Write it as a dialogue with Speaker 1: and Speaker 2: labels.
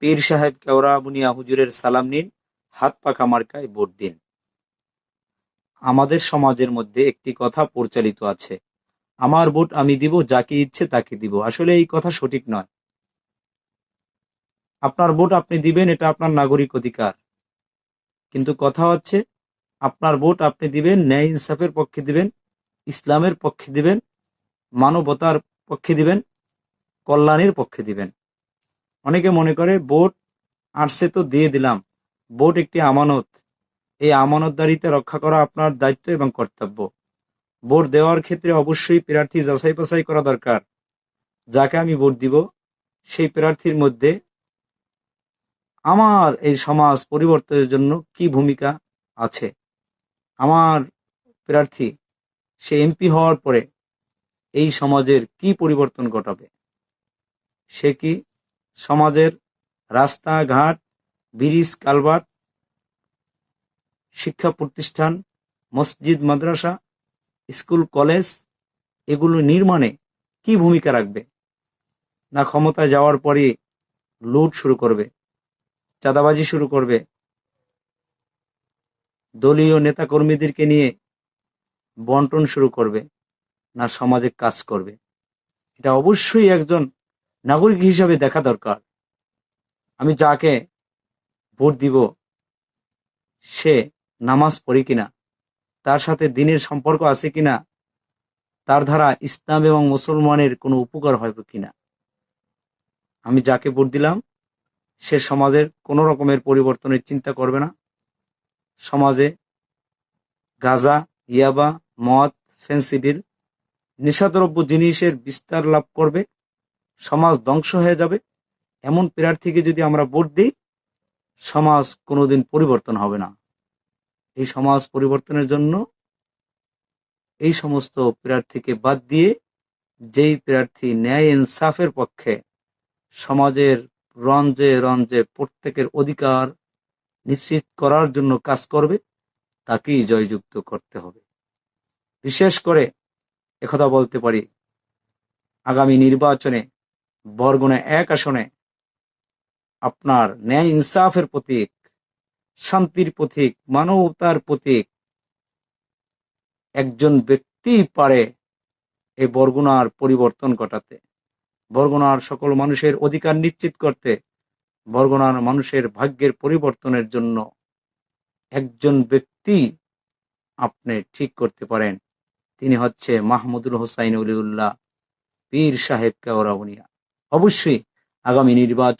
Speaker 1: পীর সাহেব কেওড়া বুনিয়া হুজুরের সালাম নিন, হাত পাখা মার্কায় ভোট দিন। আমাদের সমাজের মধ্যে একটি কথা প্রচলিত আছে, আমার ভোট আমি দিব, যাকে ইচ্ছে তাকে দিব। আসলে এই কথা সঠিক নয়। আপনার ভোট আপনি দিবেন, এটা আপনার নাগরিক অধিকার। কিন্তু কথা হচ্ছে, আপনার ভোট আপনি দিবেন ন্যায় ইনসাফের পক্ষে দিবেন, ইসলামের পক্ষে দিবেন, মানবতার পক্ষে দিবেন, কল্যাণের পক্ষে দিবেন। অনেকে মনে করে ভোট আসছে তো দিয়ে দিলাম। ভোট একটি আমানত, এই আমানতদারিতে রক্ষা করা আপনার দায়িত্ব এবং কর্তব্য। ভোট দেওয়ার ক্ষেত্রে অবশ্যই প্রার্থী যাচাই বাছাই করা দরকার। যাকে আমি ভোট দিব সেই প্রার্থীর মধ্যে আমার এই সমাজ পরিবর্তনের জন্য কি ভূমিকা আছে। আমার প্রার্থী সে এমপি হওয়ার পরে এই সমাজের কি পরিবর্তন ঘটাবে। সে কি সমাজের রাস্তাঘাট, ব্রিজ, কালভার্ট, শিক্ষা প্রতিষ্ঠান, মসজিদ, মাদ্রাসা, স্কুল, কলেজ এগুলো নির্মাণে কি ভূমিকা রাখবে? না ক্ষমতায় যাওয়ার পরে লুট শুরু করবে, চাঁদাবাজি শুরু করবে, দলীয় নেতাকর্মীদেরকে নিয়ে বন্টন শুরু করবে, না সমাজে কাজ করবে? এটা অবশ্যই একজন নাগরিক হিসাবে দেখা দরকার। আমি যাকে ভোট দিব সে নামাজ পড়ে কিনা, তার সাথে দিনের সম্পর্ক আছে কিনা, তার দ্বারা ইসলাম এবং মুসলমানের কোনো উপকার হবে কিনা। আমি যাকে ভোট দিলাম সে সমাজের কোনো রকমের পরিবর্তনের চিন্তা করবে না। সমাজে গাঁজা, ইয়াবা, মদ, ফেন্সিডিল, নেশাদ্রব্য জিনিসের বিস্তার লাভ করবে, সমাজ ধ্বংস হয়ে যাবে। এমন প্রার্থীকে যদি আমরা ভোট দিই, সমাজ কোনোদিন পরিবর্তন হবে না। এই সমাজ পরিবর্তনের জন্য এই সমস্ত প্রার্থীকে বাদ দিয়ে যেই প্রার্থী ন্যায় ইনসাফের পক্ষে, সমাজের রঞ্জে রঞ্জে প্রত্যেকের অধিকার নিশ্চিত করার জন্য কাজ করবে, তাকেই জয়যুক্ত করতে হবে। বিশেষ করে একথা বলতে পারি, আগামী নির্বাচনে বরগুনা 1 আসনে আপনার ন্যায় ইনসাফের প্রতীক, শান্তির প্রতীক, মানবতার প্রতীক একজন ব্যক্তি পারে এই বরগুনার পরিবর্তন ঘটাতে, বরগুনার সকল মানুষের অধিকার নিশ্চিত করতে, বরগুনার মানুষের ভাগ্যের পরিবর্তনের জন্য একজন ব্যক্তি আপনি ঠিক করতে পারেন। তিনি হচ্ছে মাহমুদুল হোসাইন অলিউল্লাহ, পীর সাহেব কেওড়া বুনিয়া। অবশ্যই আগামী নির্বাচন